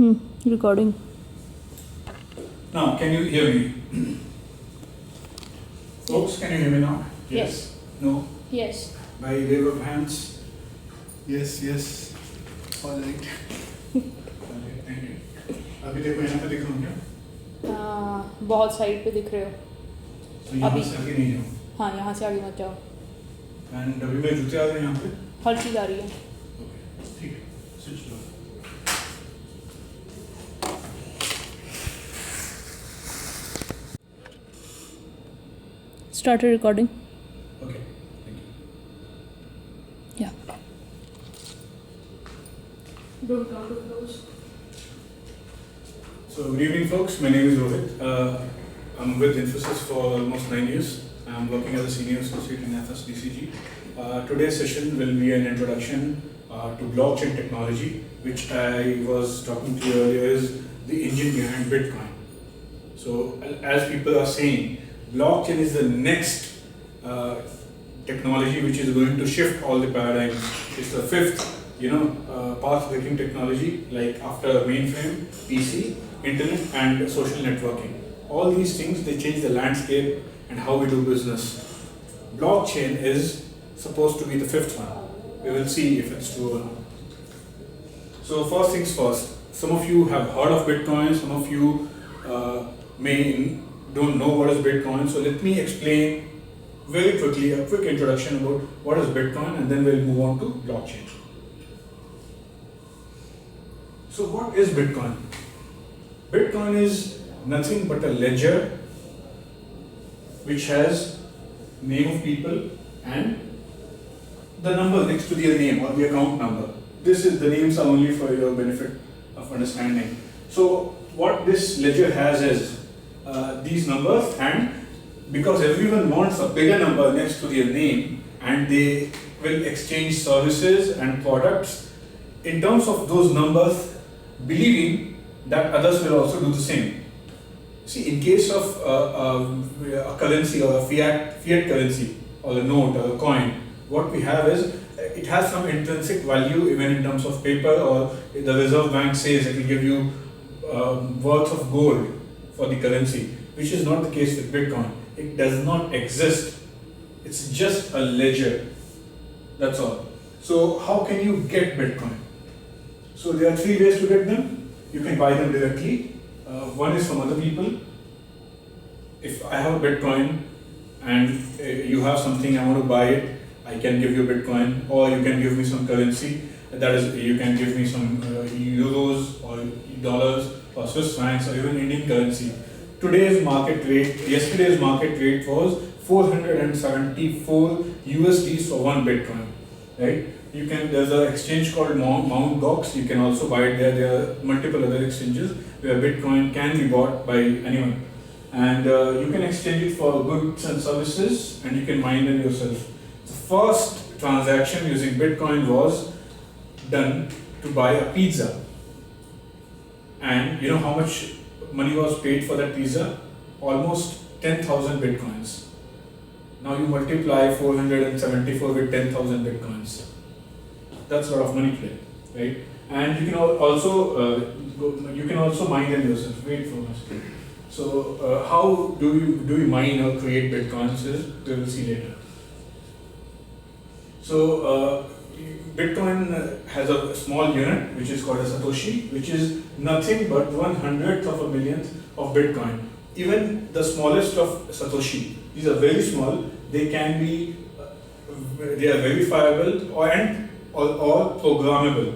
Recording. Now, can you hear me? Folks, can you hear me now? Yes. No? Yes. By wave of hands? Yes, yes. All right. Thank you. अभी देखो यहाँ पे दिखाऊँ क्या? बहुत side पे दिख रहे हो. तो यहाँ अभी? से आगे नहीं जाऊँ. हाँ, यहाँ से आगे मत जाओ. And अभी मेरे जूते आ गए यहाँ पे? हर चीज़ आ रही है. Okay. ठीक है. Switch to. Started recording. Okay. Thank you. Yeah. Don't come too close. So, good evening, folks. My name is Rohit. I'm with Infosys for almost 9 years. I'm working as a senior associate in Athos DCG. Today's session will be an introduction to blockchain technology, which I was talking to you earlier is the engine behind Bitcoin. So, as people are saying, blockchain is the next technology which is going to shift all the paradigms. It's the fifth, path-breaking technology, like after mainframe, PC, internet, and social networking. All these things, they change the landscape and how we do business. Blockchain is supposed to be the fifth one. We will see if it's true or not. So first things first, some of you have heard of Bitcoin, some of you don't know what is Bitcoin. So let me explain very quickly a quick introduction about what is Bitcoin, and then we'll move on to blockchain. So what is Bitcoin? Bitcoin is nothing but a ledger which has name of people and the number next to their name or the account number. The names are only for your benefit of understanding. So what this ledger has is these numbers, and because everyone wants a bigger number next to their name and they will exchange services and products in terms of those numbers, believing that others will also do the same. See, in case of a currency or a fiat currency or a note or a coin, what we have is it has some intrinsic value even in terms of paper, or the Reserve Bank says it will give you worth of gold for the currency, which is not the case with Bitcoin. It does not exist. It's just a ledger. That's all. So how can you get Bitcoin? So there are three ways to get them. You can buy them directly. One is from other people. If I have a Bitcoin and you have something, I want to buy it, I can give you Bitcoin, or you can give me some currency. That is, you can give me some euros or dollars or Swiss francs or even Indian currency. Yesterday's market rate was 474 USDs for one Bitcoin, right? There's an exchange called Mt. Gox. You can also buy it there. There are multiple other exchanges where Bitcoin can be bought by anyone. And you can exchange it for goods and services, and you can mine them yourself. The first transaction using Bitcoin was done to buy a pizza. And you know how much money was paid for that pizza? Almost 10,000 Bitcoins. Now you multiply 474 with 10,000 Bitcoins. That's a lot of money today, right? And you can also mine them yourself. Wait for us. So how do you mine or create Bitcoins? We will see later. So Bitcoin has a small unit which is called a Satoshi, which is nothing but 1/100th of a millionth of Bitcoin. Even the smallest of Satoshi, these are very small. They are verifiable or programmable.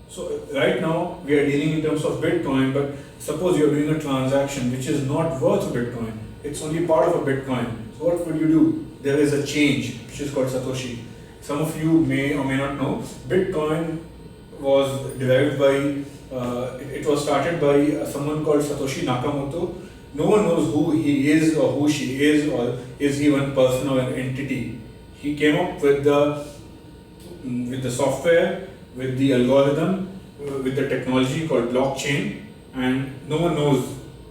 So right now we are dealing in terms of Bitcoin, but suppose you are doing a transaction which is not worth a Bitcoin. It's only part of a Bitcoin. So what would you do? There is a change which is called Satoshi. Some of you may or may not know, Bitcoin was derived by, it was started by someone called Satoshi Nakamoto. No one knows who he is or who she is, or is he one person or an entity. He came up with the software, with the algorithm, with the technology called blockchain, and no one knows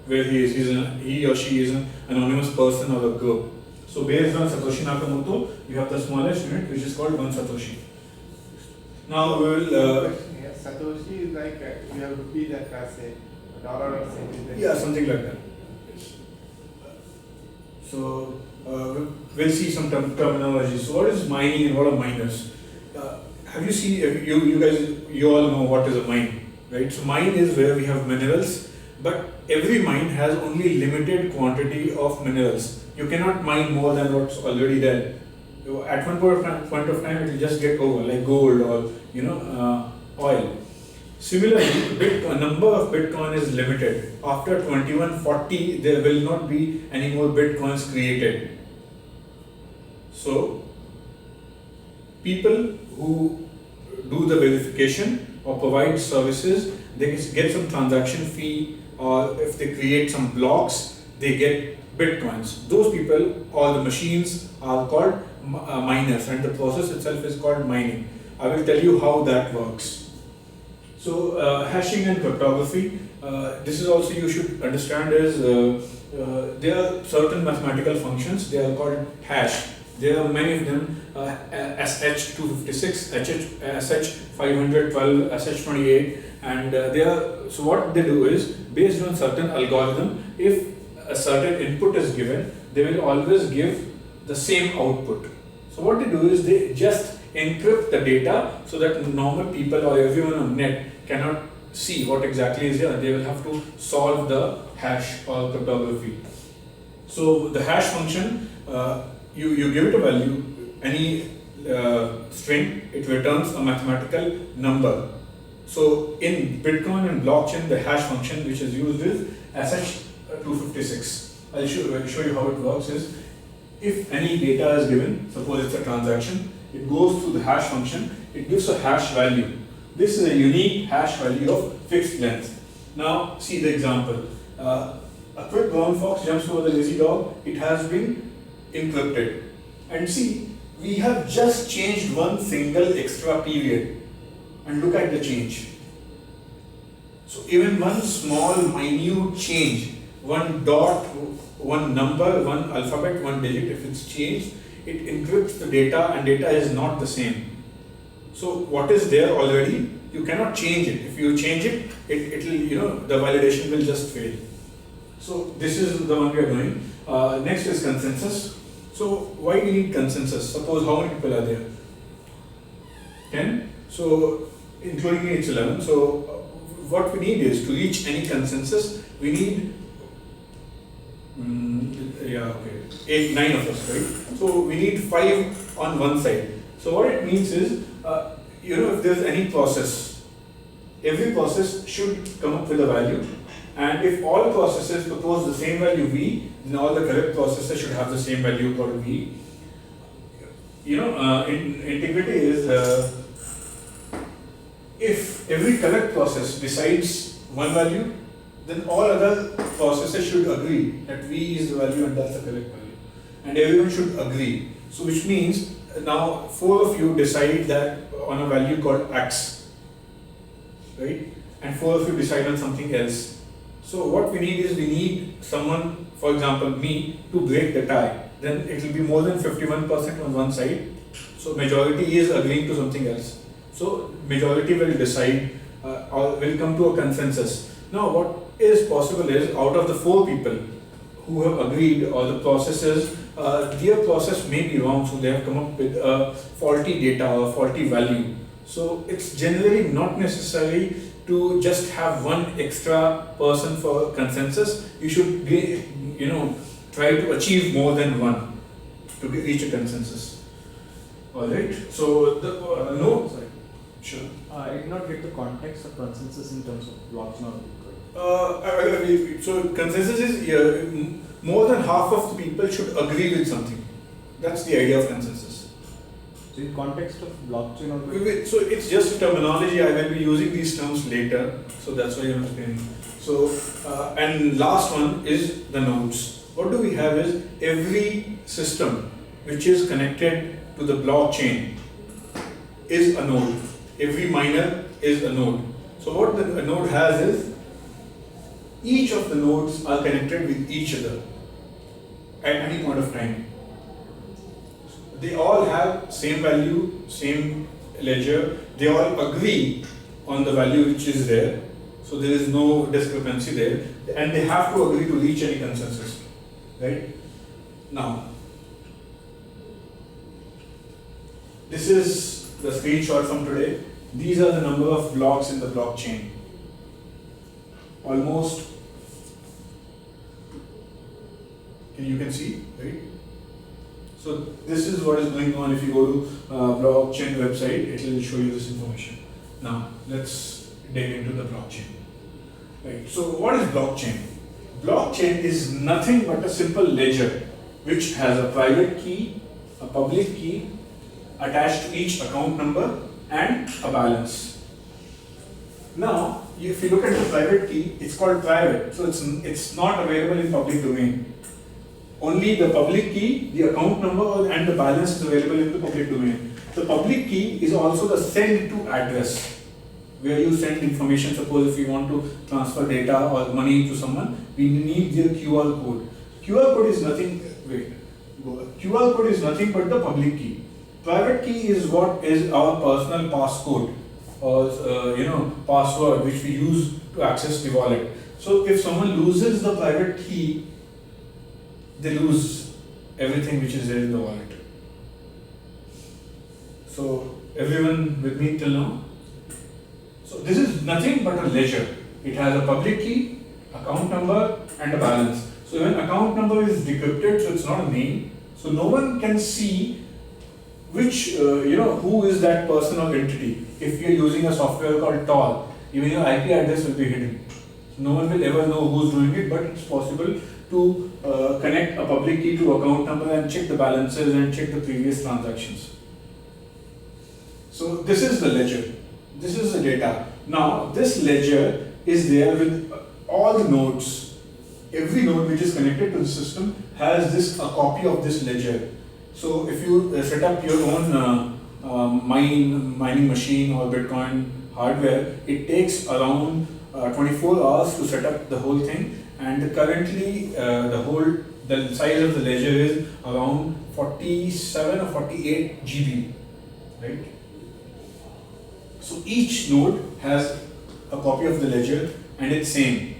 where he is. He or she is an anonymous person or a group. So based on Satoshi Nakamoto, you have the smallest unit which is called 1 Satoshi. Now we will Satoshi is like you have rupee that has a dollar or something. Yeah, something like that. Yes. So we'll see some terminology. So what is mining and what are miners? Have you seen, you guys, you all know what is a mine, right? So mine is where we have minerals, but every mine has only limited quantity of minerals. You cannot mine more than what's already there. At one point of time, it will just get over, like gold or oil. Similarly, number of Bitcoin is limited. After 2140, there will not be any more Bitcoins created. So, people who do the verification or provide services, they get some transaction fee, or if they create some blocks, they get Bitcoins. Those people or the machines are called miners, and the process itself is called mining. I will tell you how that works. So hashing and cryptography, this is also you should understand is there are certain mathematical functions, they are called hash. There are many of them, SH256, SH512, SH28, and so what they do is, based on certain algorithm, if a certain input is given, they will always give the same output. So what they do is they just encrypt the data so that normal people or everyone on net cannot see what exactly is there. They will have to solve the hash or cryptography. So the hash function, you give it a value, any string, it returns a mathematical number. So in Bitcoin and blockchain, the hash function which is used is SH256. I'll show you how it works is, if any data is given, suppose it's a transaction, it goes through the hash function, it gives a hash value. This is a unique hash value of fixed length. Now see the example. A quick brown fox jumps over the lazy dog, it has been encrypted. And see, we have just changed one single extra period, and look at the change. So even one small minute change, one dot, one number, one alphabet, one digit, if it's changed, it encrypts the data, and data is not the same. So what is there already, you cannot change it. If you change it, it will, the validation will just fail. So this is the one we are doing. Next is consensus. So why do we need consensus? Suppose how many people are there? 10. So including me it's 11. So what we need is, to reach any consensus, we need 9 of us, right? So we need 5 on one side. So what it means is, if there's any process, every process should come up with a value, and if all processes propose the same value V, then all the correct processes should have the same value called V. Integrity is if every correct process decides one value, then all other processes should agree that V is the value and that's the correct value, and everyone should agree. So which means now 4 of you decide that on a value called X, right? And 4 of you decide on something else. So what we need someone, for example me, to break the tie. Then it will be more than 51% on one side. So majority is agreeing to something else. So majority will decide or will come to a consensus. Now what is possible is, out of the 4 people who have agreed, or the processes, their process may be wrong, so they have come up with a faulty data or faulty value. So it's generally not necessary to just have one extra person for consensus. You should be, try to achieve more than one to reach a consensus. All right. So the no, sorry. Sure. I did not get the context of consensus in terms of blockchain or Bitcoin. So consensus is more than half of the people should agree with something. That's the idea of consensus. So in context of blockchain or Bitcoin? So it's just terminology. I will be using these terms later. So that's why I'm explaining. So and last one is the nodes. What do we have is, every system which is connected to the blockchain is a node. Every miner is a node. So what a node has is, each of the nodes are connected with each other at any point of time. They all have same value, same ledger. They all agree on the value which is there. So there is no discrepancy there, and they have to agree to reach any consensus, right? Now, this is the screenshot from today. These are the number of blocks in the blockchain. Almost, you can see, right? So this is what is going on. If you go to blockchain website, it will show you this information. Now let's dig into the blockchain. Right. So what is blockchain? Blockchain is nothing but a simple ledger which has a private key, a public key attached to each account number and a balance. Now, if you look at the private key, it's called private, so it's not available in public domain. Only the public key, the account number and the balance is available in the public domain. The public key is also the send to address, where you send information. Suppose if you want to transfer data or money to someone, we need their QR code. QR code is nothing, QR code is nothing but the public key. Private key is what is our personal passcode or password which we use to access the wallet. So if someone loses the private key, they lose everything which is there in the wallet. So everyone with me till now? So this is nothing but a ledger. It has a public key, account number and a balance. So when account number is decrypted, so it's not a name, so no one can see which, who is that person or entity. If you're using a software called Tor, even your IP address will be hidden. No one will ever know who's doing it, but it's possible to connect a public key to account number and check the balances and check the previous transactions. So this is the ledger. This is the data. Now this ledger is there with all the nodes. Every node which is connected to the system has a copy of this ledger. So if you set up your own mining machine or Bitcoin hardware, it takes around 24 hours to set up the whole thing, and currently the size of the ledger is around 47 or 48 GB, right? So each node has a copy of the ledger and it's same,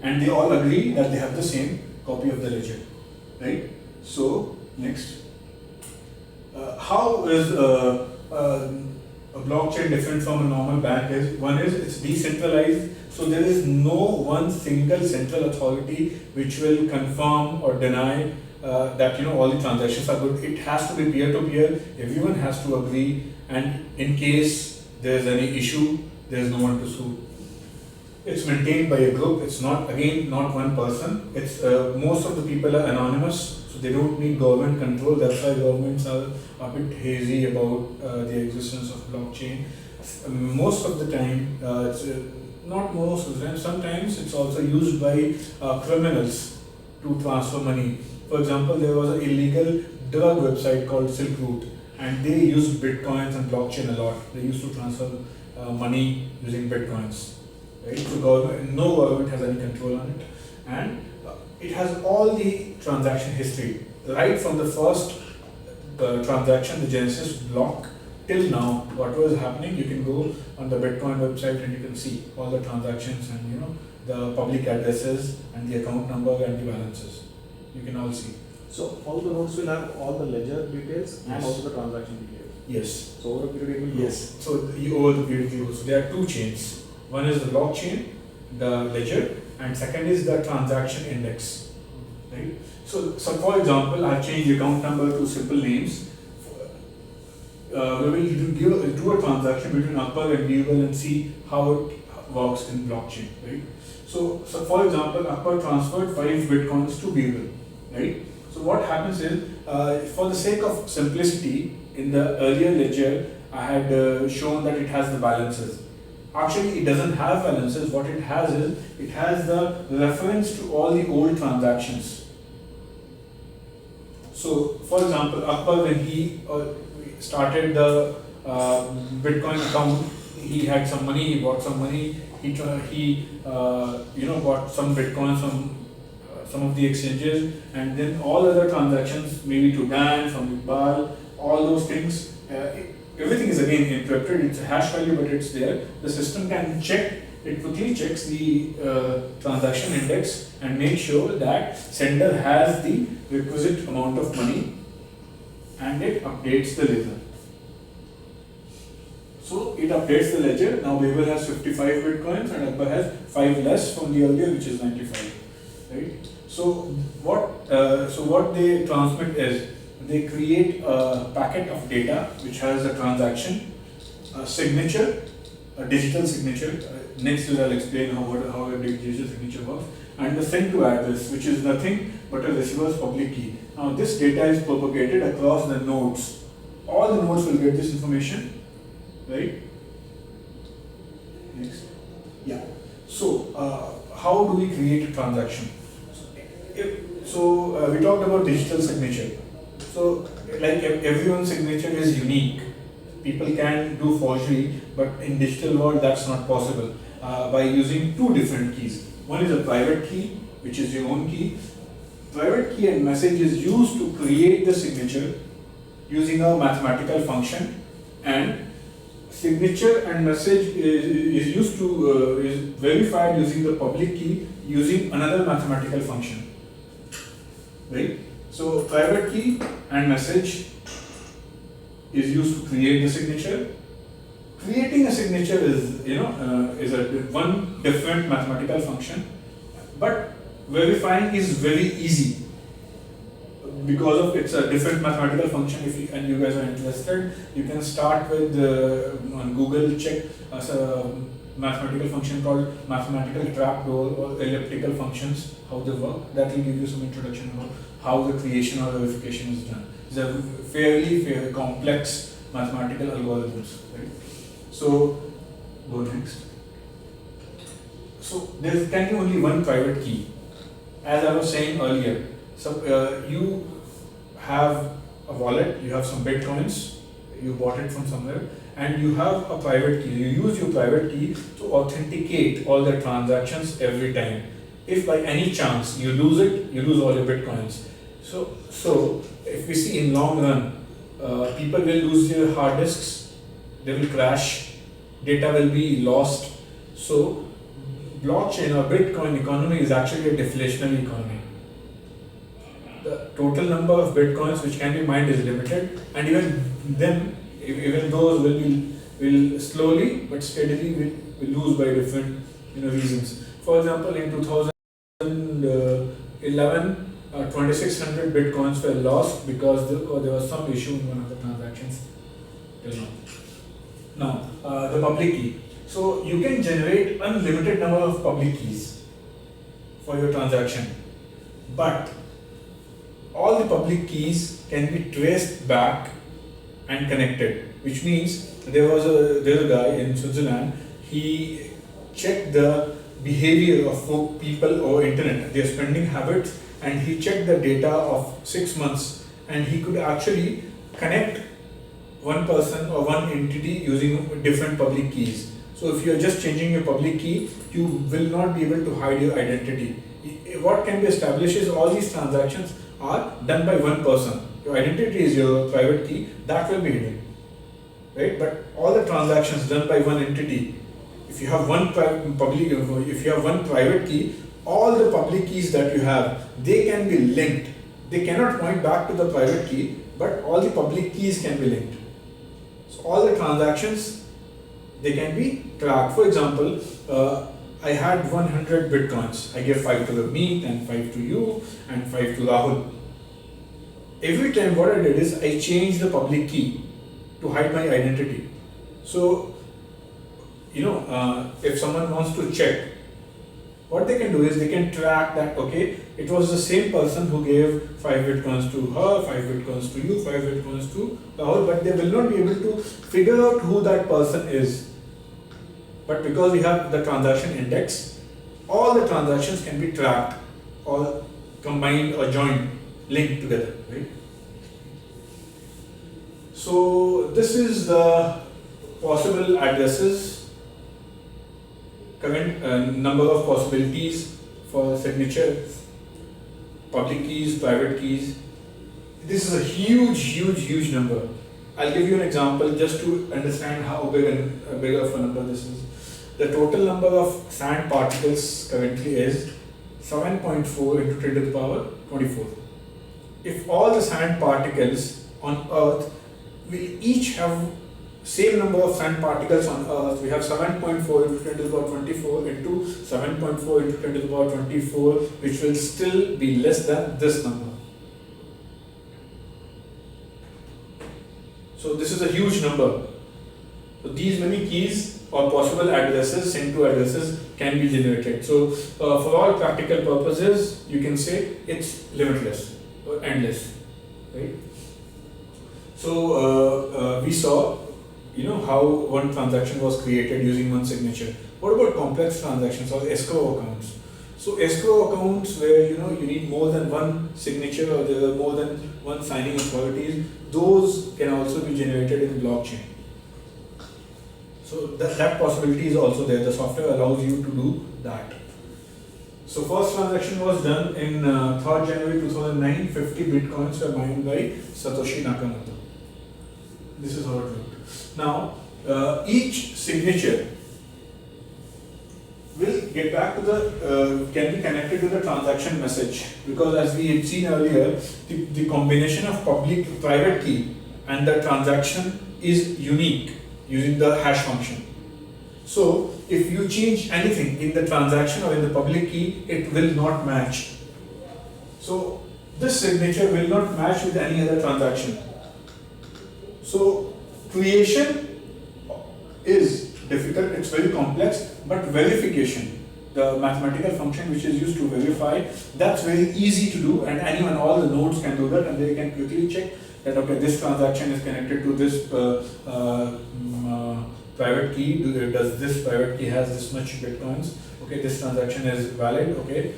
and they all agree that they have the same copy of the ledger, right? So next, how is a blockchain different from a normal bank? One is it's decentralized, so there is no one single central authority which will confirm or deny that all the transactions are good. It has to be peer-to-peer. Everyone has to agree, and in case there is any issue, there is no one to sue. It's maintained by a group. It's not one person. It's most of the people are anonymous, so they don't need government control. That's why governments are a bit hazy about the existence of blockchain. Most of the time, not most of the time, sometimes it's also used by criminals to transfer money. For example, there was an illegal drug website called Silk Route, and they used bitcoins and blockchain a lot. They used to transfer money using bitcoins. Right? So no government has any control on it, and it has all the transaction history, right from the first transaction, the Genesis block, till now. What was happening? You can go on the Bitcoin website and you can see all the transactions and the public addresses and the account number and the balances. You can all see. So all the nodes will have all the ledger details and Yes. also the transaction details. Yes. So over a period it will grow. Yes. So over the period it goes. So there are two chains. One is the blockchain, the ledger, and second is the transaction index. Right? So for example, I've changed the account number to simple names. We will do a transaction between Akbar and Birbal and see how it works in blockchain. Right? So for example, Akbar transferred 5 bitcoins to Birbal. Right? So what happens is, for the sake of simplicity, in the earlier ledger, I had shown that it has the balances. Actually, it doesn't have balances. What it has is, it has the reference to all the old transactions. So, for example, Akbar, when he started the Bitcoin account, he had some money, he bought some money, he bought some Bitcoins from some of the exchanges, and then all other transactions, maybe to Dan, from Iqbal, all those things, everything is again encrypted. It's a hash value, but it's there. The system can check. It quickly checks the transaction index and make sure that sender has the requisite amount of money, and it updates the ledger. So it updates the ledger. Now Babel has 55 bitcoins and Akbar has 5 less from the earlier, which is 95. Right? So what they transmit is they create a packet of data which has a transaction, a signature, a digital signature. Next I'll explain how a digital signature works, and the send to address, which is nothing but a receiver's public key. Now this data is propagated across the nodes. All the nodes will get this information, right? Next. Yeah. So how do we create a transaction? So we talked about digital signature. So like everyone's signature is unique. People can do forgery, but in digital world that's not possible by using two different keys. One is a private key, which is your own key. Private key and message is used to create the signature using a mathematical function, and signature and message is used to is verified using the public key using another mathematical function. Right? So private key and message is used to create the signature. Creating a signature is is a one different mathematical function, but verifying is very easy because of it's a different mathematical function. If you, and you guys are interested, you can start with on Google, check a mathematical function called mathematical trapdoor or elliptical functions, how they work. That will give you some introduction about how the creation or verification is done. These are fairly complex mathematical algorithms, right? So go next. So there can be only one private key. As I was saying earlier, so you have a wallet, you have some bitcoins, you bought it from somewhere, and you have a private key. You use your private key to authenticate all the transactions every time. If by any chance you lose it, you lose all your bitcoins. So if we see in long run, people will lose their hard disks, they will crash, data will be lost. So blockchain or Bitcoin economy is actually a deflationary economy. The total number of bitcoins which can be mined is limited, and even those will slowly but steadily will lose by different reasons. For example, in 2011, 2,600 bitcoins were lost because there was some issue in one of the transactions till now. Now, the public key. So you can generate unlimited number of public keys for your transaction, but all the public keys can be traced back and connected, which means there's a guy in Switzerland. He checked the behavior of people over internet, their spending habits, and he checked the data of 6 months, and he could actually connect one person or one entity using different public keys. So if you are just changing your public key, you will not be able to hide your identity. What can be established is all these transactions are done by one person. Your identity is your private key, that will be hidden, right? But all the transactions done by one entity, if you have one private key, all the public keys that you have, they can be linked. They cannot point back to the private key, but all the public keys can be linked. So all the transactions, they can be tracked. For example, I had 100 bitcoins. I gave 5 to Meet and 5 to you and 5 to Rahul. Every time what I did is I changed the public key to hide my identity. So, if someone wants to check, what they can do is they can track that, okay, it was the same person who gave 5 bitcoins to her, 5 bitcoins to you, 5 bitcoins to Rahul, but they will not be able to figure out who that person is. But because we have the transaction index, all the transactions can be tracked or combined or joined, linked together, right? So this is the possible addresses, current number of possibilities for signature, public keys, private keys. This is a huge number. I'll give you an example just to understand how big of a number this is. The total number of sand particles currently is 7.4 into 10 to the power 24. If all the sand particles on Earth will each have same number of sand particles on Earth, we have 7.4 into 10 to the power 24 into 7.4 into 10 to the power 24, which will still be less than this number. So this is a huge number. So these many keys or possible addresses, sent to addresses, can be generated. So for all practical purposes, you can say it's limitless or endless, right? So we saw, how one transaction was created using one signature. What about complex transactions or escrow accounts? So escrow accounts where you need more than one signature or there are more than one signing authorities, those can also be generated in blockchain. So that possibility is also there. The software allows you to do that. So first transaction was done in 3rd January 2009. 50 bitcoins were mined by Satoshi Nakamoto. This is how it worked. Now each signature will get back to the can be connected to the transaction message, because as we had seen earlier, the combination of public private key and the transaction is unique using the hash function. So if you change anything in the transaction or in the public key, it will not match. So this signature will not match with any other transaction. So creation is difficult, it's very complex, but verification, the mathematical function which is used to verify, that's very easy to do, and all the nodes can do that, and they can quickly check that okay, this transaction is connected to this private key. Does this private key has this much bitcoins? Okay, this transaction is valid. Okay,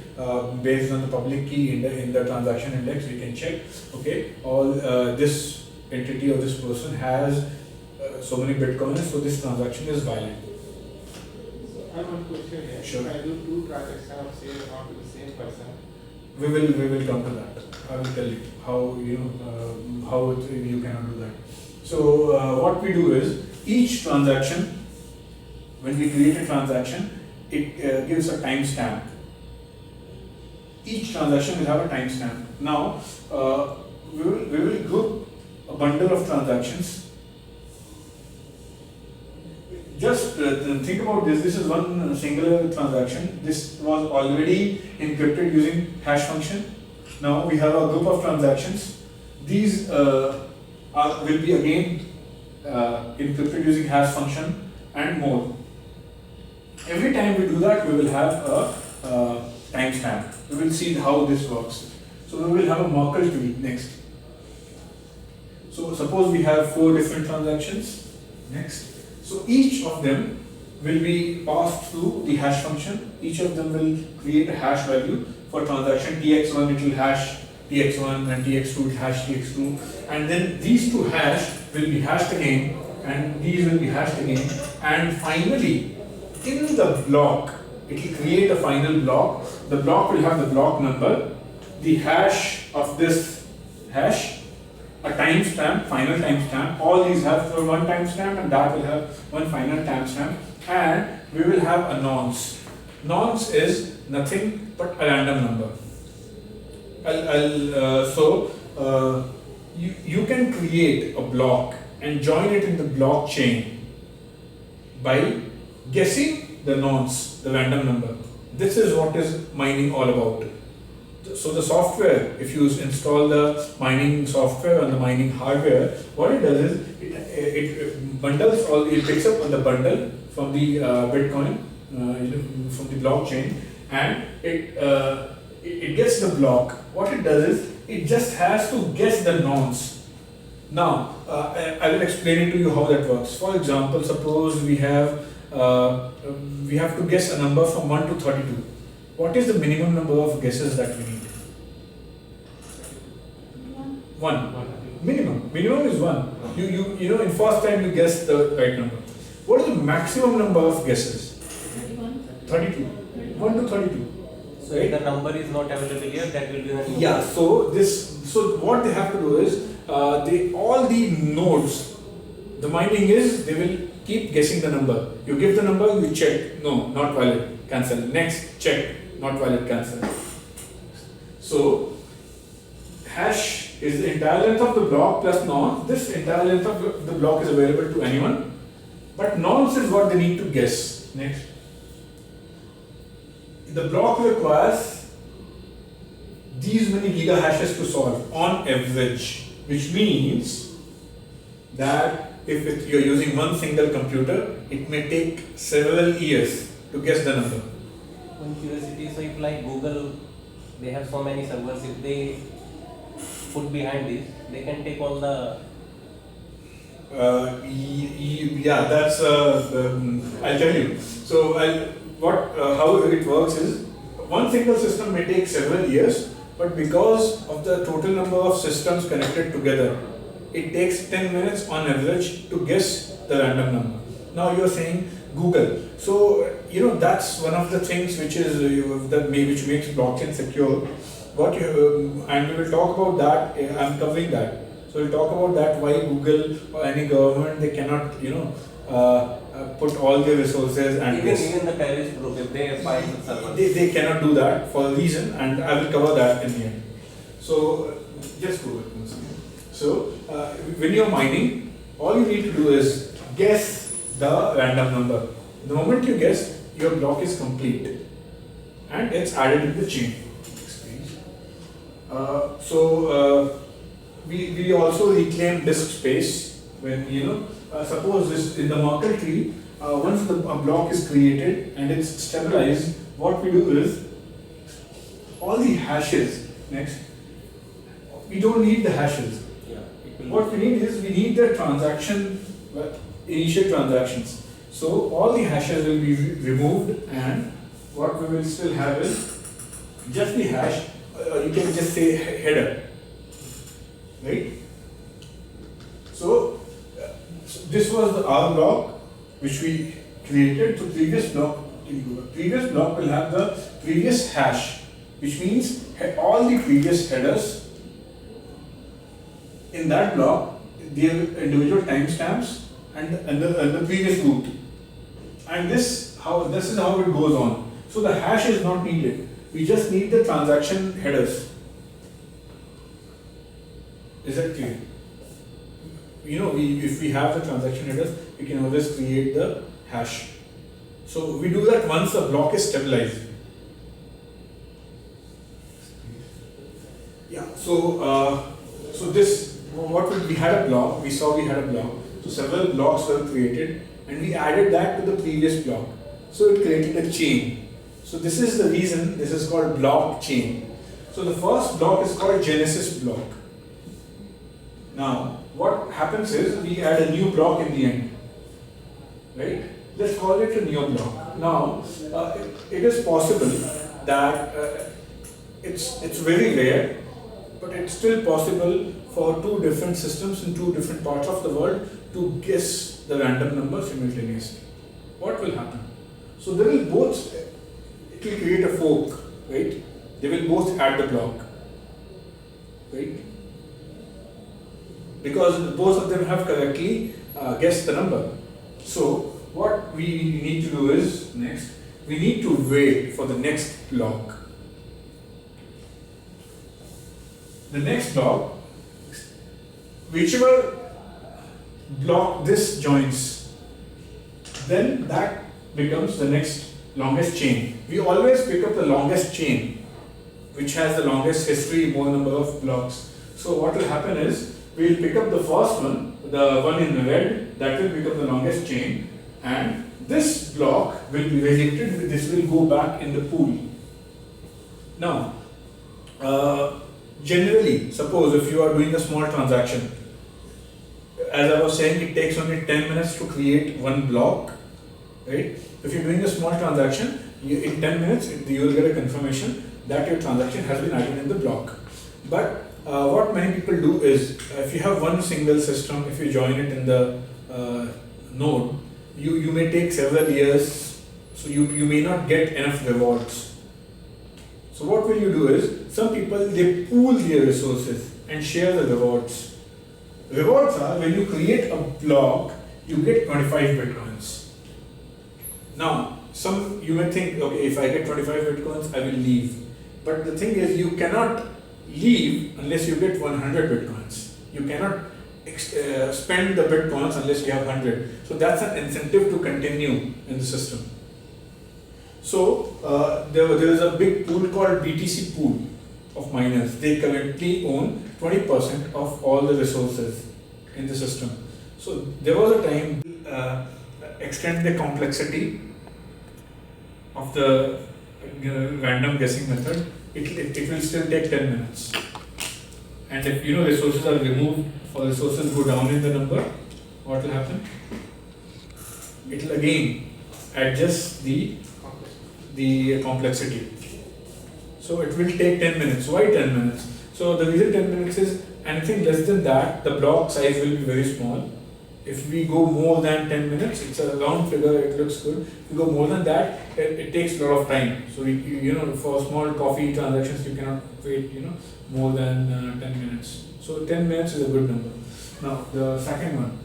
based on the public key in the transaction index, we can check. Okay, all this entity or this person has so many bitcoins, so this transaction is valid. I have one question here. Sure. If I do two transactions of same amount to the same person, We will come to that. I will tell you how you cannot do that. So what we do is each transaction, when we create a transaction, it gives a timestamp. Each transaction will have a timestamp. Now we will group a bundle of transactions. Just think about this. This is one singular transaction. This was already encrypted using hash function. Now we have a group of transactions. These will be again encrypted using hash function and more. Every time we do that, we will have a timestamp. We will see how this works. So we will have a Merkle tree next. So suppose we have 4 different transactions. Next. So each of them will be passed through the hash function. Each of them will create a hash value. For transaction tx1 it will hash tx1 and tx2 it hash tx2, and then these two hash will be hashed again and these will be hashed again, and finally in the block it will create a final block. The block will have the block number, the hash of this hash, a timestamp, final timestamp. All these have one timestamp and that will have one final timestamp, and we will have a nonce. Nonce is nothing but a random number. You can create a block and join it in the blockchain by guessing the nonce, the random number. This is what is mining all about. So the software, if you install the mining software on the mining hardware, what it does is it bundles all, it picks up on the bundle from the Bitcoin, from the blockchain, and it gets the block. What it does is it just has to guess the nonce. Now I will explain it to you how that works. For example, suppose we have to guess a number from 1 to 32. What is the minimum number of guesses that we need? 1. Minimum is 1. You know in first time you guess the right number. What is the maximum number of guesses? 32. 1 to 32. So if the number is not available here, that will be the Yeah. So what they have to do is all the nodes the mining is they will keep guessing the number. You give the number, you check, no, not valid, cancel. Next, check, not valid, cancel. So hash is the entire length of the block plus nonce. This entire length of the block is available to anyone, but nonce is what they need to guess. Next, the block requires these many gigahashes to solve on average, which means that if you're using one single computer, it may take several years to guess the number. One curiosity, so if like Google, they have so many servers, if they put behind this, they can take all the. Yeah, that's. I'll tell you. So, how it works is one single system may take several years, but because of the total number of systems connected together, it takes 10 minutes on average to guess the random number. Now you're saying Google. So that's one of the things which is which makes blockchain secure. And we will talk about that. I'm covering that. So we'll talk about that, why Google or any government, they cannot put all their resources and Even the terrorist group, if they find the servers. they cannot do that for a reason, and I will cover that in the end. So just go back once again. So when you're mining, all you need to do is guess the random number. The moment you guess, your block is complete and it's added in the chain. We also reclaim disk space when suppose this in the Merkle tree, once the block is created and it's stabilized, what we do is all the hashes. Next, we don't need the hashes. Yeah, What we need is we need the initial transactions. So all the hashes will be removed, and what we will still have is just the hash. You can just say header, right? So this was our block which we created. So previous block will have the previous hash, which means all the previous headers in that block, their individual timestamps and the previous root. And this is how it goes on. So the hash is not needed. We just need the transaction headers. Is that clear? If we have the transaction headers, we can always create the hash. So we do that once the block is stabilized. Yeah. So we had a block. We saw we had a block. So several blocks were created, and we added that to the previous block. So it created a chain. So this is the reason this is called blockchain. So the first block is called Genesis block. Now what happens is we add a new block in the end, right? Let's call it a new block. Now it is possible that it's very rare, but it's still possible for two different systems in two different parts of the world to guess the random number simultaneously. What will happen? So they will both, it will create a fork, right? They will both add the block, right? Because both of them have correctly guessed the number. So what we need to do is, next, we need to wait for the next block. The next block, whichever block this joins, then that becomes the next longest chain. We always pick up the longest chain, which has the longest history, more number of blocks. So what will happen is, we will pick up the first one, the one in red, that will become the longest chain, and this block will be rejected, this will go back in the pool. Now, generally, suppose if you are doing a small transaction, as I was saying, it takes only 10 minutes to create one block, right? If you're doing a small transaction, in 10 minutes, you will get a confirmation that your transaction has been added in the block. But what many people do is, if you have one single system, if you join it in the node, you may take several years, so you may not get enough rewards. So what will you do is, some people, they pool their resources and share the rewards. Rewards are when you create a block, you get 25 bitcoins. Now, you may think, okay, if I get 25 bitcoins, I will leave. But the thing is, you cannot leave unless you get 100 bitcoins. You cannot spend the bitcoins unless you have 100. So that's an incentive to continue in the system. So there is a big pool called BTC pool of miners. They currently own 20% of all the resources in the system. So there was a time extend the complexity of the random guessing method. It will still take 10 minutes. And if resources are removed or resources go down in the number, what will happen? It will again adjust the complexity. So it will take 10 minutes. Why 10 minutes? So the reason 10 minutes is anything less than that, the block size will be very small. If we go more than 10 minutes, it's a round figure, it looks good. If we go more than that, it takes a lot of time. So for small coffee transactions, you cannot wait more than 10 minutes. So 10 minutes is a good number. Now the second one,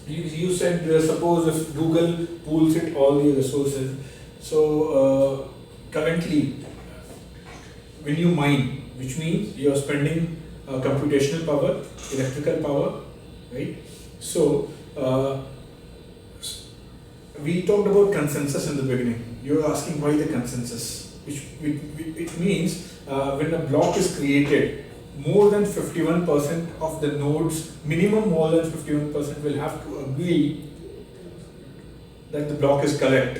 you said suppose if Google pools it all the resources. So currently, when you mine, which means you are spending computational power, electrical power, right? So we talked about consensus in the beginning. You are asking why the consensus, which it means when a block is created, more than 51% of the nodes, minimum more than 51% will have to agree that the block is correct.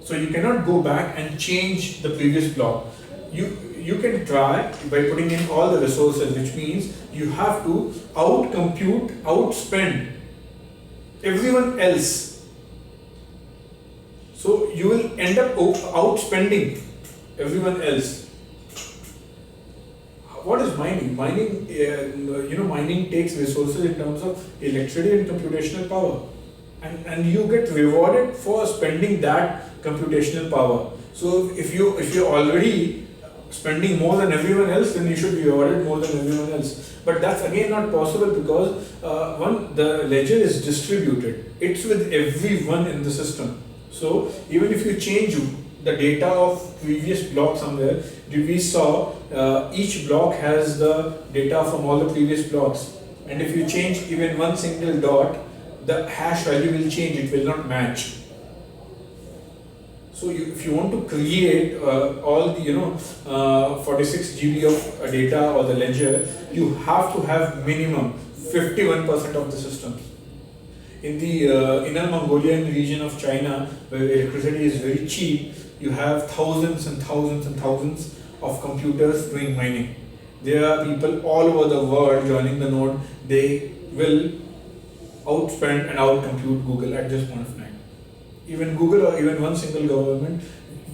So you cannot go back and change the previous block. You can try by putting in all the resources, which means you have to outspend everyone else. So you will end up outspending everyone else. What is mining? Mining, mining takes resources in terms of electricity and computational power, and you get rewarded for spending that computational power. So if you're already spending more than everyone else, then you should be rewarded more than everyone else. But that's again not possible because the ledger is distributed. It's with everyone in the system. So even if you change the data of previous block somewhere, we saw each block has the data from all the previous blocks. And if you change even one single dot, the hash value will change, it will not match. So if you want to create all the 46 GB of data or the ledger, you have to have minimum 51% of the systems. In the Inner Mongolian region of China, where electricity is very cheap, you have thousands and thousands and thousands of computers doing mining. There are people all over the world joining the node. They will outspend and outcompute Google at this point of time. Even Google or even one single government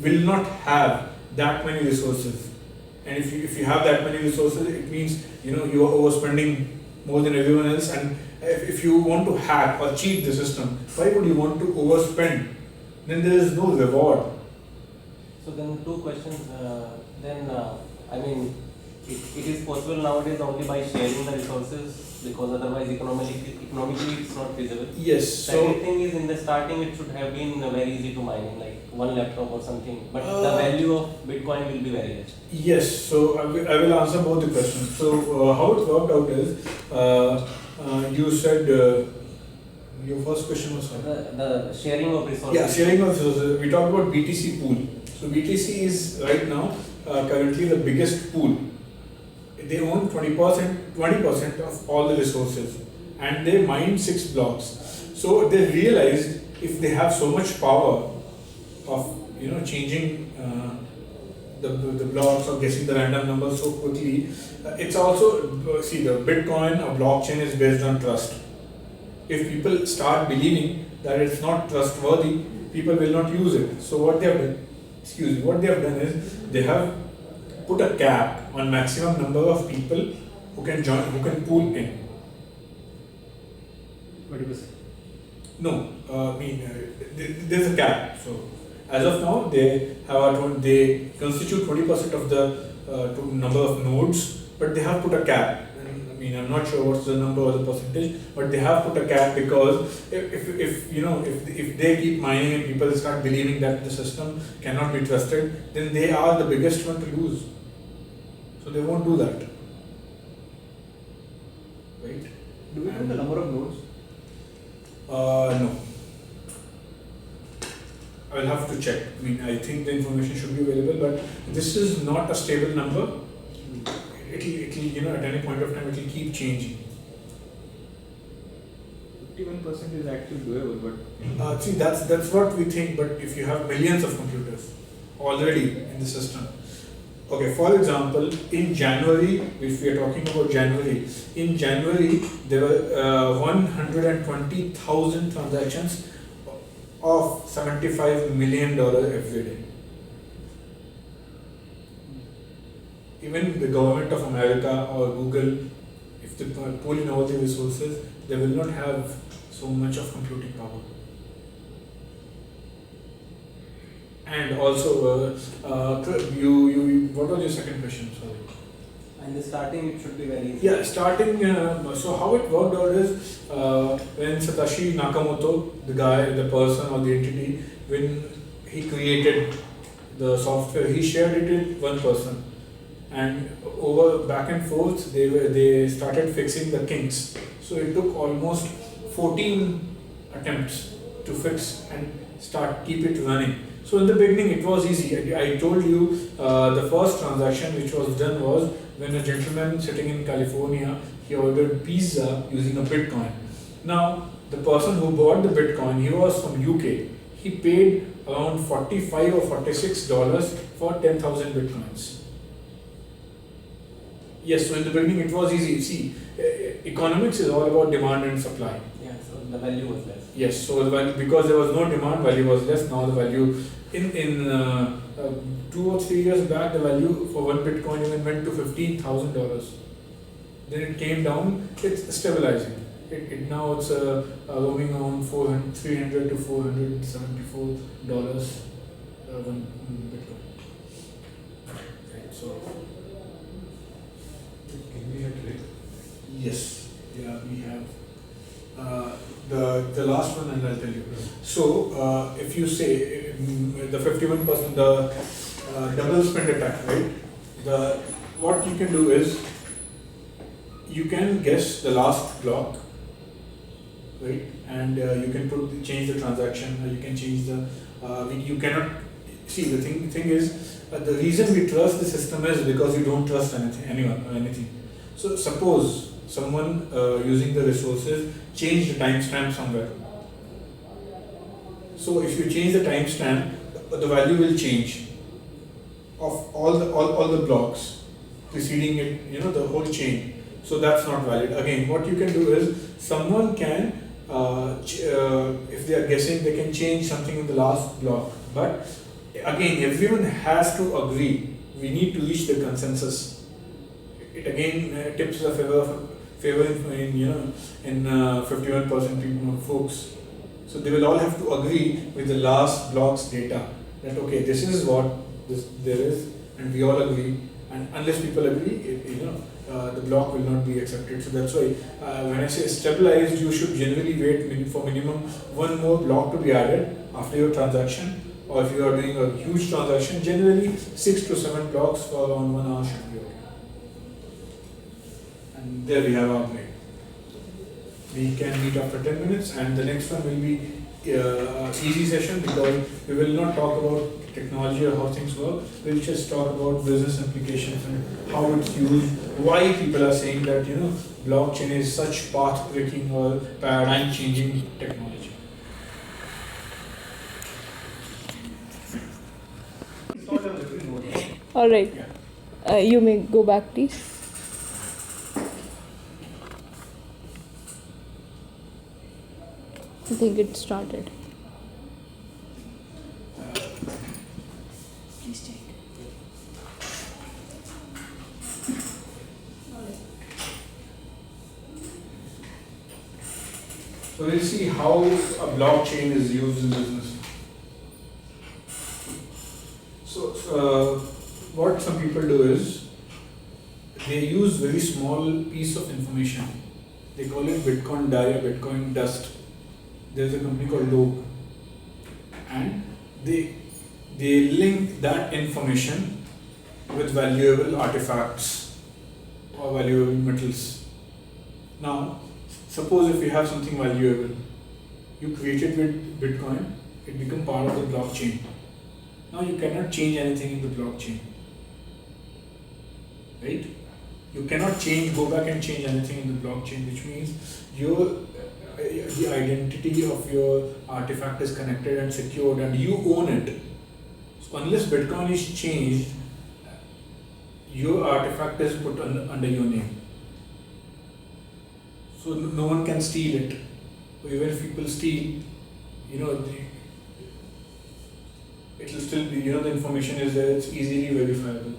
will not have that many resources. And if you have that many resources, it means you are overspending more than everyone else. And if you want to hack or cheat the system, why would you want to overspend? Then there is no reward. So then two questions. It is possible nowadays only by sharing the resources, because otherwise economically it's not feasible. Yes. Second thing is, in the starting it should have been very easy to mine, like one laptop or something. But the value of Bitcoin will be very less. Yes. So I will answer both the questions. So how it worked out is, you said your first question was the sharing of resources. Yeah, sharing of resources. We talked about BTC pool. So BTC is right now currently the biggest pool. They own 20% of all the resources, and they mine 6 blocks. So they realized if they have so much power of changing the blocks or guessing the random numbers so quickly, it's also see, the Bitcoin or blockchain is based on trust. If people start believing that it's not trustworthy, people will not use it. So what they have done is they have put a cap on maximum number of people who can join, who can pool in. 20%. No, there's a cap. So as of now, they constitute 20% of the number of nodes, but they have put a cap. I'm not sure what's the number or the percentage, but they have put a cap because if they keep mining and people start believing that the system cannot be trusted, then they are the biggest one to lose. So they won't do that. Right? Do we know the number of nodes? No. I will have to check. I mean, I think the information should be available, but this is not a stable number. It'll at any point of time, it'll keep changing. 51% is actually doable, but See, that's what we think, but if you have millions of computers already in the system. Okay, for example, in January, if we are talking about January, in January there were 120,000 transactions of $75 million every day. Even the government of America or Google, if they pull in all the resources, they will not have so much of computing power. And also, what was your second question? Sorry. In the starting, it should be very easy. Yeah, starting. So how it worked out is when Satoshi Nakamoto, the person or the entity, when he created the software, he shared it with one person, and over back and forth, they started fixing the kinks. So it took almost 14 attempts to fix and keep it running. So in the beginning, it was easy. I told you the first transaction which was done was when a gentleman sitting in California, he ordered pizza using a Bitcoin. Now, the person who bought the Bitcoin, he was from UK. He paid around $45 or $46 for 10,000 Bitcoins. Yes, so in the beginning it was easy. See, economics is all about demand and supply. Yeah, so the value was less. Yes, so the value, because there was no demand, value was less. Now the value in 2 or 3 years back, the value for one Bitcoin even went to $15,000. Then it came down. It's stabilizing. Now it's roaming around $300 to $474 one Bitcoin. Right, so Can we have Rick? yes, yeah, we have. The last one, and I'll tell you. So, if you say the 51%, the double spend attack, right? What you can do is you can guess the last block, right? And you can change the transaction. Or you can change the. You cannot see the thing is the reason we trust the system is because you don't trust anyone or anything. So suppose someone using the resources change the timestamp somewhere. So if you change the timestamp, the value will change of all the blocks preceding it, the whole chain. So that's not valid. Again, what you can do is someone can, if they are guessing, they can change something in the last block. But again, everyone has to agree. We need to reach the consensus. It again tips the favor in 51% people folks. So they will all have to agree with the last block's data that okay, this is what there is, and we all agree. And unless people agree, the block will not be accepted. So that's why when I say stabilized, you should generally wait for minimum one more block to be added after your transaction. Or if you are doing a huge transaction, generally 6 to 7 blocks for around 1 hour should be okay. And there we have our break. We can meet after 10 minutes, and the next one will be easy session because we will not talk about technology or how things work. We'll just talk about business implications and how it's used, why people are saying that blockchain is such path-breaking or paradigm-changing technology. All right. You may go back, please. I think it started. Please check. So we'll see how a blockchain is used in business. So what some people do is they use very small piece of information. They call it Bitcoin dye or Bitcoin dust. There's a company called Log, and they link that information with valuable artifacts or valuable metals. Now, suppose if you have something valuable, you create it with Bitcoin, it becomes part of the blockchain. Now you cannot change anything in the blockchain, right? You cannot go back and change anything in the blockchain, which means the identity of your artifact is connected and secured, and you own it. So unless Bitcoin is changed, your artifact is put under your name. So no one can steal it. Even if people steal, it will still be, the information is there, it's easily verifiable.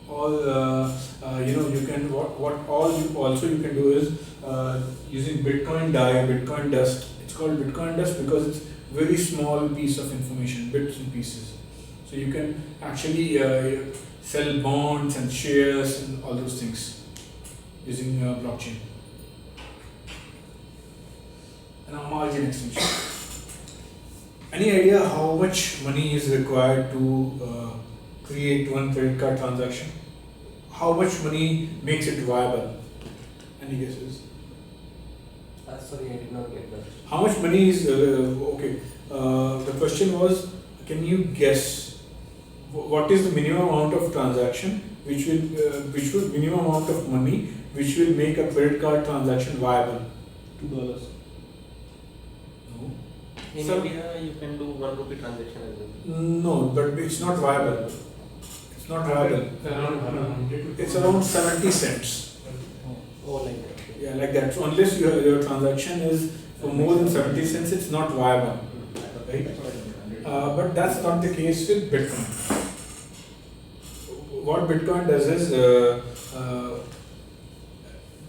You can, you can do is using Bitcoin dye, Bitcoin dust. It's called Bitcoin dust because it's very small piece of information, bits and pieces. So you can actually sell bonds and shares and all those things using blockchain. And a margin extension. Any idea how much money is required to create one credit card transaction? How much money makes it viable? Any guesses? Sorry, I did not get that. How much money is okay? The question was, can you guess what is the minimum amount of transaction which will minimum amount of money which will make a credit card transaction viable? $2. No. In So- India, you can do 1 rupee transaction as well. No, but it's not viable. It's not viable. It's around 70 cents. Oh, like that. Okay. Yeah, like that. So unless your transaction is for more than 70 cents, it's not viable. Right? But that's not the case with Bitcoin. What Bitcoin does is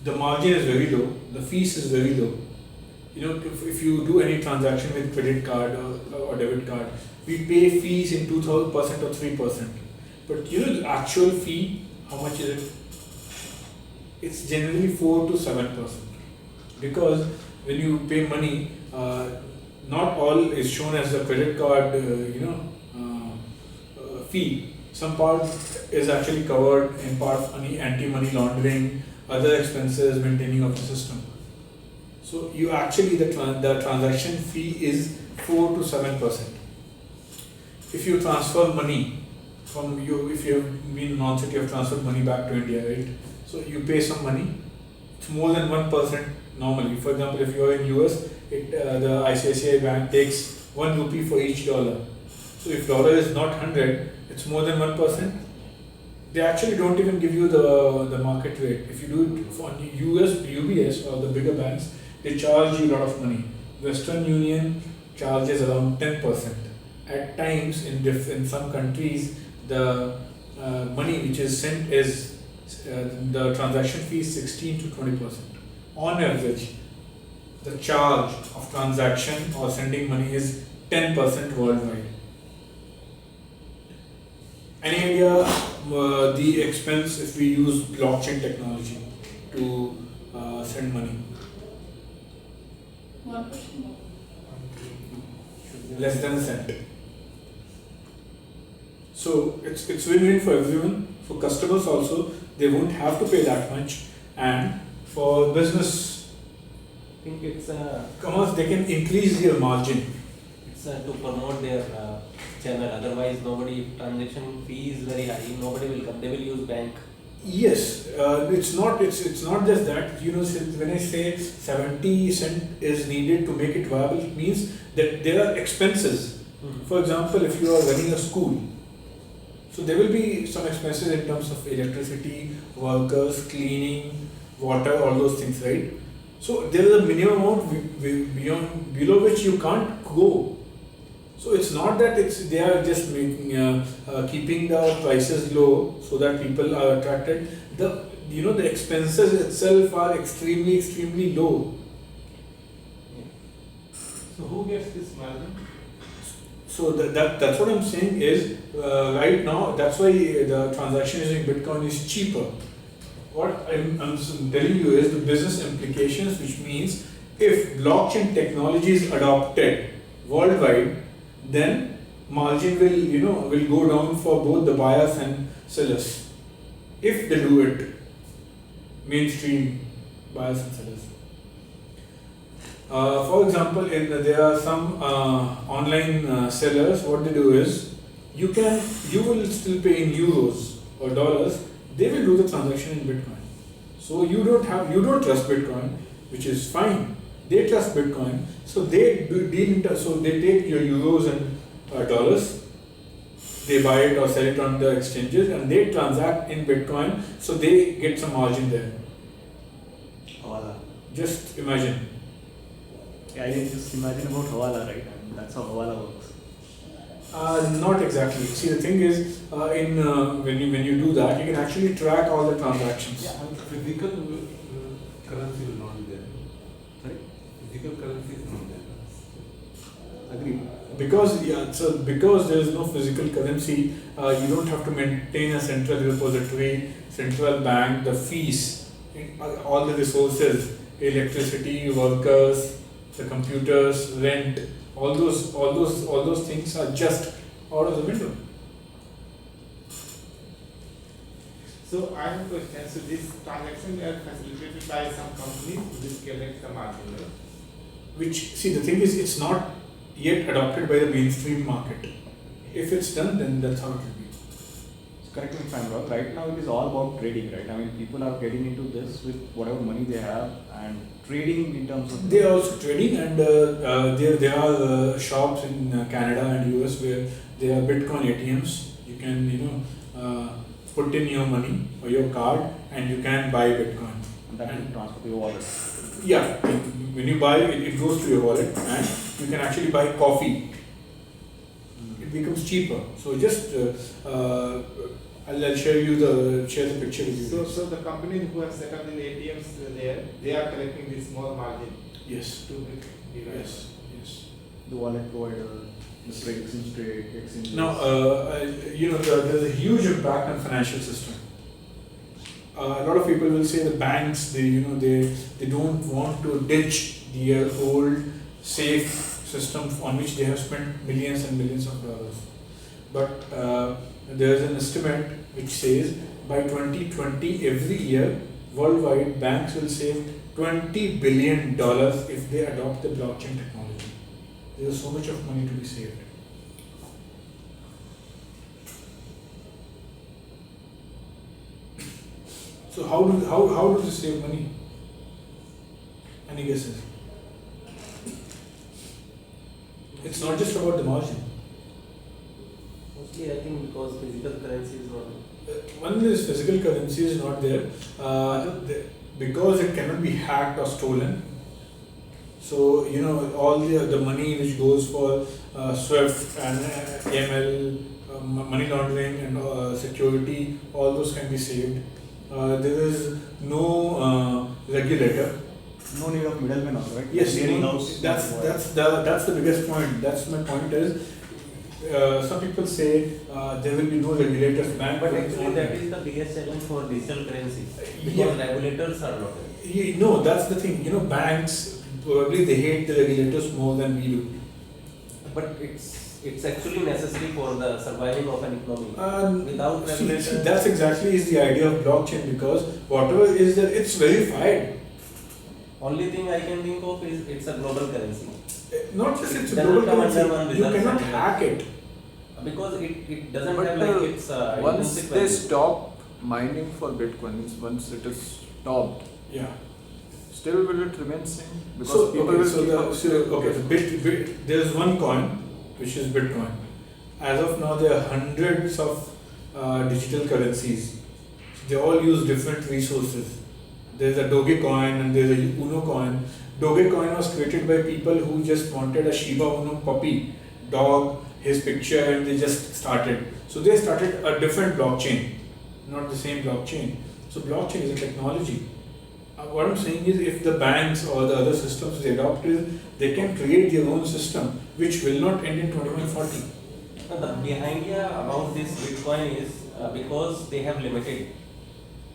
the margin is very low, the fees is very low. If you do any transaction with credit card or debit card, we pay fees in 2% or 3%. But the actual fee, how much is it? It's generally 4 to 7%. Because when you pay money, not all is shown as a credit card, fee. Some part is actually covered in part of anti-money laundering, other expenses, maintaining of the system. So you actually the transaction fee is 4 to 7%. If you transfer money if you have been non-city, you have transferred money back to India, right? So you pay some money. It's more than 1% normally. For example, if you are in US, the ICICI bank takes 1 rupee for each dollar. So if dollar is not 100, it's more than 1%. They actually don't even give you the market rate. If you do it for US, UBS or the bigger banks, they charge you a lot of money. Western Union charges around 10%. At times, in some countries, the money which is sent is the transaction fee is 16 to 20%. On average, the charge of transaction or sending money is 10% worldwide. Any idea the expense if we use blockchain technology to send money? 1%. Less than a cent. So it's win-win for everyone. For customers also, they won't have to pay that much, and for business, I think it's commerce, they can increase their margin. to promote their channel. Otherwise, if transaction fee is very high, nobody will come. They will use bank. Yes, it's not just that. When I say 70 cent is needed to make it viable, it means that there are expenses. For example, if you are running a school, so there will be some expenses in terms of electricity, workers, cleaning, water, all those things, right? So there is a minimum amount below which you can't go. So it's not that they are just making keeping the prices low so that people are attracted. The expenses itself are extremely low. So who gets this margin? So that's what I'm saying is right now that's why the transaction using Bitcoin is cheaper. what I'm telling you is the business implications, which means if blockchain technology is adopted worldwide, then margin will go down for both the buyers and sellers. If they do it, mainstream buyers and sellers. For example, there are some online sellers. What they do is you will still pay in euros or dollars. They will do the transaction in Bitcoin. So you don't trust Bitcoin, which is fine. They trust Bitcoin, so they take your euros and dollars. They buy it or sell it on the exchanges, and they transact in Bitcoin, so they get some margin there. Hawala. Just imagine. Yeah, I just imagine about Hawala, right? I mean, that's how Hawala works. Not exactly. See, the thing is, when you do that, you can actually track all the transactions. Yeah, and physical currency will not be there. Right? Physical currency is not there. Agreed. Because there is no physical currency, you don't have to maintain a central repository, central bank, the fees, all the resources, electricity, workers, the computers, rent, all those things are just out of the window. So I have a question. So this transaction are facilitated by some companies which collect the margin, right? Which, see, the thing is, it's not yet adopted by the mainstream market. If it's done, then that's how it will be. So correct me if I'm wrong. Right now, it is all about trading, right? I mean, people are getting into this with whatever money they have and trading in terms of. They are also trading, and there are shops in Canada and US where there are Bitcoin ATMs. You can put in your money or your card, and you can buy Bitcoin. And that will transfer to your wallet. Yeah, when you buy it, it goes to your wallet, and you can actually buy coffee. It becomes cheaper. So just I'll share the picture with you. So the companies who have set up the ATMs there, they are collecting this small margin Yes. to be divided. Yes. The wallet provider, the trade exchange. Now, there's a huge impact on financial system. A lot of people will say the banks, they don't want to ditch their old safe system on which they have spent millions and millions of dollars. But there's an estimate which says by 2020, every year, worldwide, banks will save $20 billion if they adopt the blockchain technology. There's so much of money to be saved. So how do they save money? Any guesses? It's not just about the margin. Mostly I think because physical currency is not. One is physical currency is not there because it cannot be hacked or stolen. So all the money which goes for SWIFT and AML, money laundering and security, all those can be saved. There is no regulator. No need of middlemen also, right? Yes, Clearinghouse. that's the biggest point. That's my point is. Some people say there will be no regulators. Bank, But actually that is the biggest challenge for digital currency because Yeah. regulators are not there. No, that's the thing. Banks probably they hate the regulators more than we do. But it's actually necessary for the surviving of an economy. Without regulators, That's exactly is the idea of blockchain, because whatever is there, it's verified. only thing I can think of is it's a global currency. Not just it's a Doesn't global come under one currency. You reserve cannot center. hack it. Because it doesn't But have like its once intrinsic they value. stop mining for bitcoins, once it is stopped, Yeah. still will it remain same? Because So people okay, will so keep the up- so okay, so there is one coin which is Bitcoin. As of now, there are hundreds of digital currencies. They all use different resources. There's a Dogecoin and there's a Uno coin. Dogecoin was created by people who just wanted a Shiba Uno puppy dog, his picture, and they just started. So they started a different blockchain, not the same blockchain. So blockchain is a technology. What I'm saying is, if the banks or the other systems they adopt it, they can create their own system which will not end in 2140. The behind idea about this Bitcoin is because they have limited.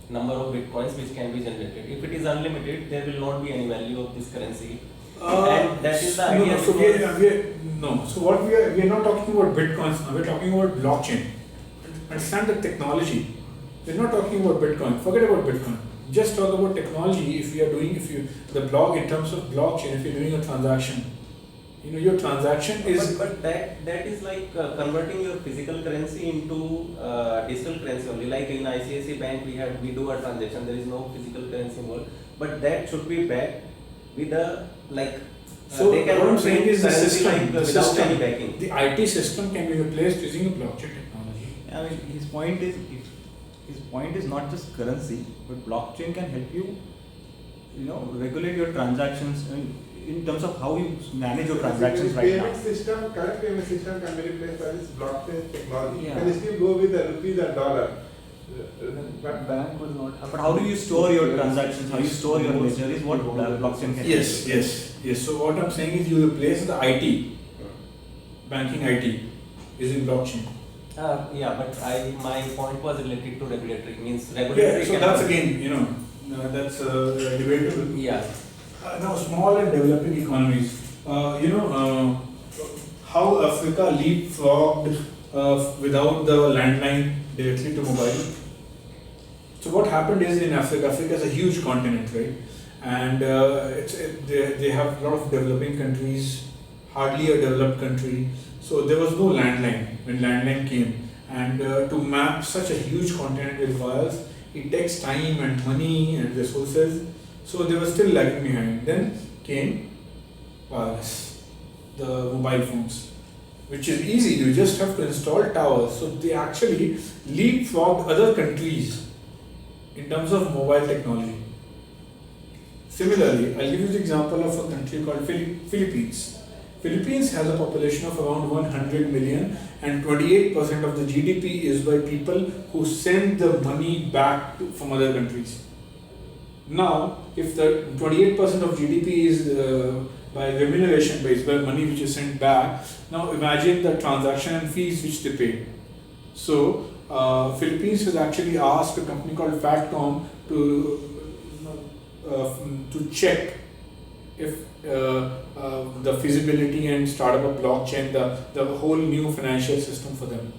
number of bitcoins which can be generated. If it is unlimited, there will not be any value of this currency. And that is the idea. No, so no. So what we are not talking about bitcoins now. We're talking about blockchain. Understand the technology. We're not talking about Bitcoin. Forget about Bitcoin. Just talk about technology. In terms of blockchain, if you're doing a transaction, your transaction is. But that is like converting your physical currency into digital currency only. Like in ICICI Bank, we do a transaction. There is no physical currency involved. But that should be backed with a So they what I'm saying is the currency system, without any backing. the IT system can be replaced using a blockchain technology. I mean, his point is not just currency, but blockchain can help you, regulate your transactions in terms of how you manage your transactions right now. Current payment system can be replaced by this blockchain technology. Yeah. You can still go with the rupees and dollar. Bank will not. But how do you store your transactions? How you store your ledger is what blockchain can. Yes. So what I'm saying is you replace the IT, banking IT, using blockchain. But my point was related to regulatory. Means regulatory. Yeah, so that's again, that's debatable. Yeah. Now, small and developing economies, how Africa leapfrogged without the landline directly to mobile. So what happened is in Africa is a huge continent, right? And they have a lot of developing countries, hardly a developed country. So there was no landline when landline came. And to map such a huge continent requires, it takes time and money and resources. So they were still lagging behind. Then came wireless, the mobile phones, which is easy. You just have to install towers. So they actually leapfrogged other countries in terms of mobile technology. Similarly, I'll give you the example of a country called Philippines. Philippines has a population of around 100 million and 28% of the GDP is by people who send the money back from other countries. Now, if the 28% of GDP is by remuneration based, by money which is sent back, now imagine the transaction and fees which they pay. So, Philippines has actually asked a company called Fatcom to check if the feasibility and start up a blockchain, the whole new financial system for them.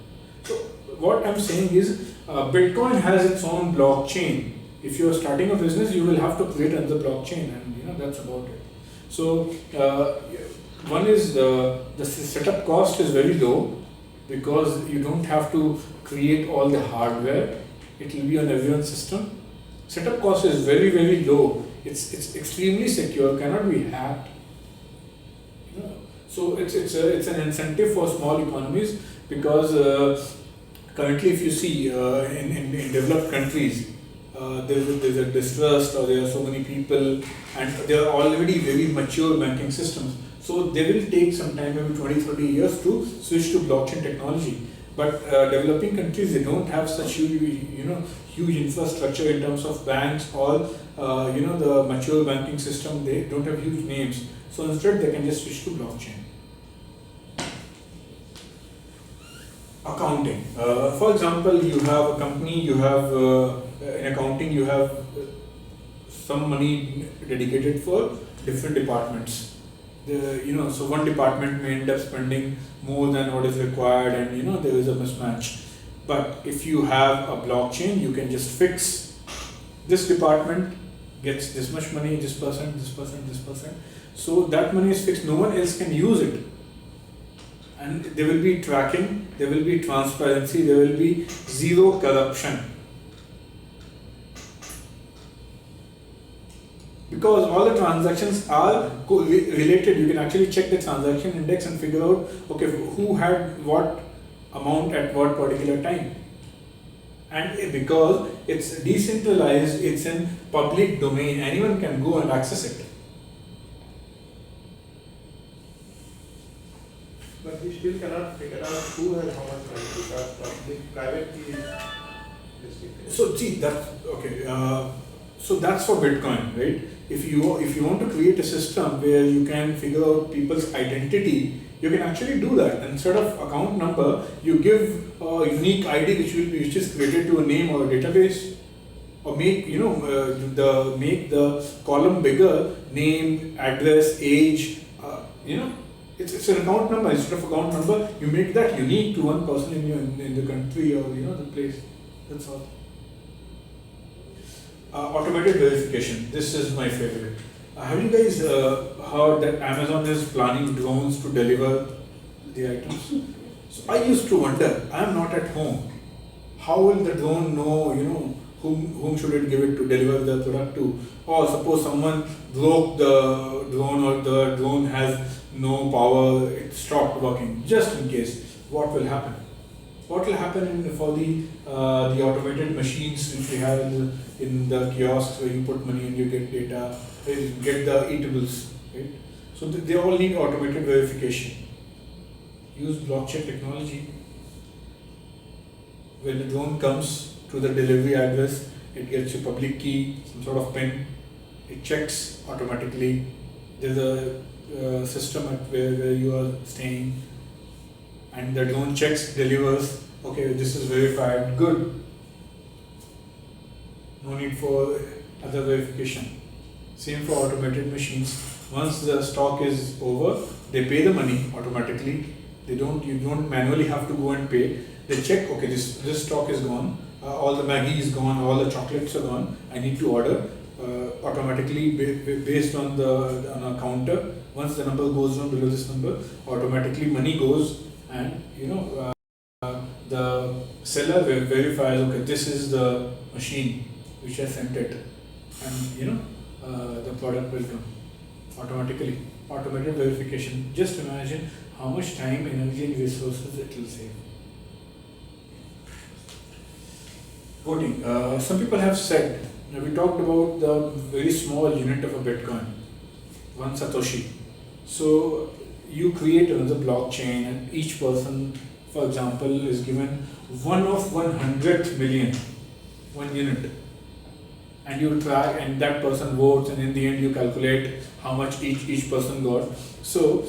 So what I'm saying is Bitcoin has its own blockchain. If you are starting a business, you will have to create another blockchain, and that's about it. So one is the setup cost is very low because you don't have to create all the hardware. It will be on everyone's system. Setup cost is very, very low. It's extremely secure, cannot be hacked. So it's an incentive for small economies because currently, if you see in developed countries, there's a distrust or there are so many people and there are already very mature banking systems. So they will take some time, maybe 20-30 years to switch to blockchain technology. But developing countries, they don't have such huge infrastructure in terms of banks or the mature banking system. They don't have huge names. So instead, they can just switch to blockchain. Accounting. For example, you have a company. You have in accounting, you have some money dedicated for different departments. So one department may end up spending more than what is required, and there is a mismatch. But if you have a blockchain, you can just fix this department gets this much money, this percent. So that money is fixed. No one else can use it, and there will be tracking, there will be transparency, there will be zero corruption. Because all the transactions are related, you can actually check the transaction index and figure out, okay, who had what amount at what particular time. And because it's decentralized, it's in public domain, anyone can go and access it. But we still cannot figure out who has how much money because public, private key is restricted. So see, that's okay. So that's for Bitcoin, right? If you want to create a system where you can figure out people's identity, you can actually do that. Instead of account number, you give a unique ID which is created to a name or a database or make make the column bigger, name, address, age, it's an account number. Instead of account number, you make that unique to one person in the country or the place. That's all. Automated verification. This is my favorite. Have you guys heard that Amazon is planning drones to deliver the items? So I used to wonder. I am not at home. How will the drone know? Whom should it give it to deliver the product to? Or suppose someone broke the drone or the drone has no power, it stopped working. Just in case, what will happen? What will happen for the automated machines which we have in the kiosks where you put money and you get data, you get the eatables, right? So they all need automated verification. Use blockchain technology. When the drone comes to the delivery address, it gets a public key, some sort of PIN. It checks automatically. There's a system at where you are staying, and the drone checks, delivers. Okay, this is verified. Good. No need for other verification. Same for automated machines. Once the stock is over, they pay the money automatically. You don't manually have to go and pay. They check, okay, this stock is gone, all the Maggi is gone, all the chocolates are gone. I need to order automatically based on a counter. Once the number goes down below this number, automatically money goes, and the seller verifies, okay, this is the machine which has sent it, and the product will come automatically. Automated verification. Just imagine how much time, energy, and resources it will save. Voting. Some people have said, we talked about the very small unit of a Bitcoin, 1 Satoshi. So you create another blockchain, and each person, for example, is given 1 of 100th million, 1 unit. And you track, and that person votes, and in the end you calculate how much each person got. So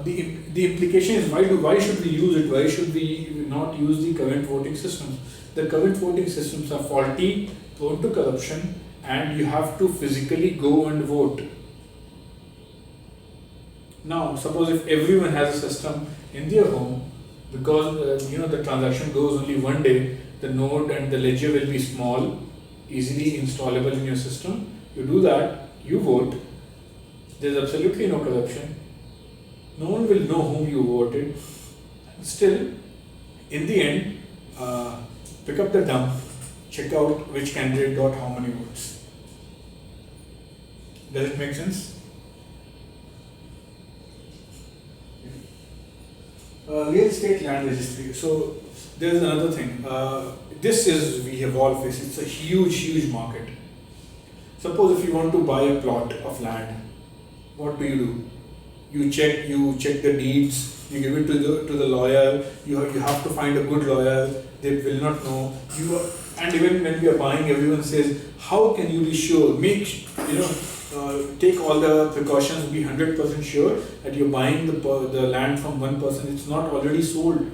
the implication is, why should we use it? Why should we not use the current voting systems? The current voting systems are faulty, prone to corruption, and you have to physically go and vote. Now, suppose if everyone has a system in their home, because the transaction goes only one day, the node and the ledger will be small, easily installable in your system. You do that, you vote. There's absolutely no corruption. No one will know whom you voted. Still, in the end, pick up the dump, check out which candidate got how many votes. Does it make sense? Real estate land registry. So there's another thing. We have all faced. It's a huge market. Suppose if you want to buy a plot of land, what do? You check the deeds. You give it to the lawyer. You have to find a good lawyer. They will not know you. And even when we are buying, everyone says, how can you be sure? Take all the precautions, be 100% sure that you're buying the land from one person. It's not already sold.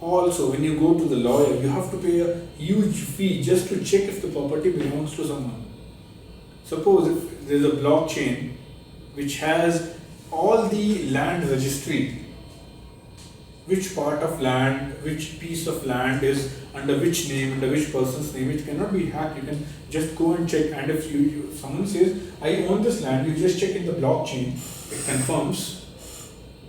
Also, when you go to the lawyer, you have to pay a huge fee just to check if the property belongs to someone. Suppose if there's a blockchain which has all the land registry, which part of land, which piece of land is under which name, under which person's name, it cannot be hacked. You can just go and check, and if someone says, I own this land, you just check in the blockchain, it confirms,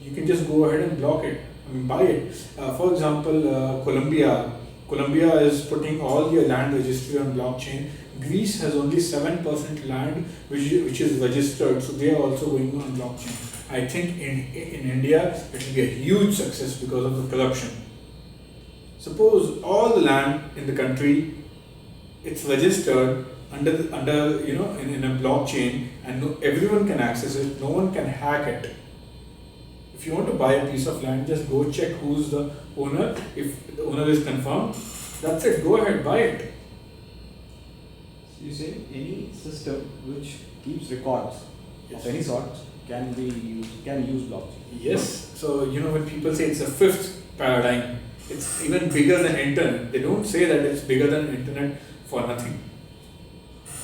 you can just go ahead and buy it. For example, Colombia is putting all their land registry on blockchain. Greece has only 7% land which is registered, so they are also going on blockchain. I think in India it will be a huge success because of the corruption. Suppose all the land in the country, it's registered under in a blockchain, and everyone can access it. No one can hack it. If you want to buy a piece of land, just go check who's the owner. If the owner is confirmed, that's it. Go ahead, buy it. So you say any system which keeps records of any sort can use blockchain. Yes. So when people say it's a fifth paradigm, it's even bigger than internet. They don't say that it's bigger than internet for nothing.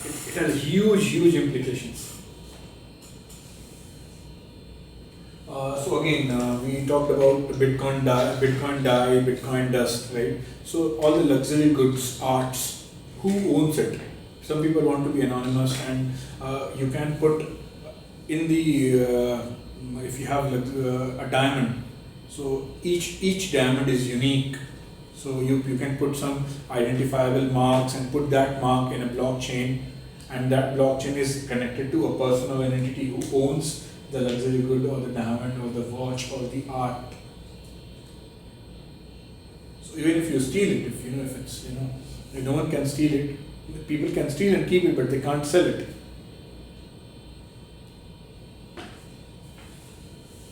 It has huge implications. So again, we talked about Bitcoin dye, Bitcoin dust, right? So all the luxury goods, arts, who owns it? Some people want to be anonymous, and you can put in the if you have a diamond. So each diamond is unique. So you can put some identifiable marks and put that mark in a blockchain, and that blockchain is connected to a person or an entity who owns the luxury good or the diamond or the watch or the art. So even if you steal it, if it's if no one can steal it, people can steal and keep it, but they can't sell it.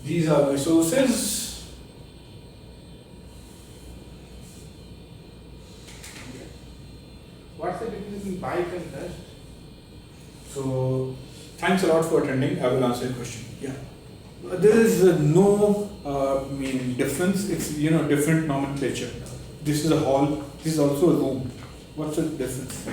These are my sources. What's the difference in bike and dust? So thanks a lot for attending. I will answer your question. Yeah. There is no difference. It's different nomenclature. This is a hall. This is also a room. What's the difference?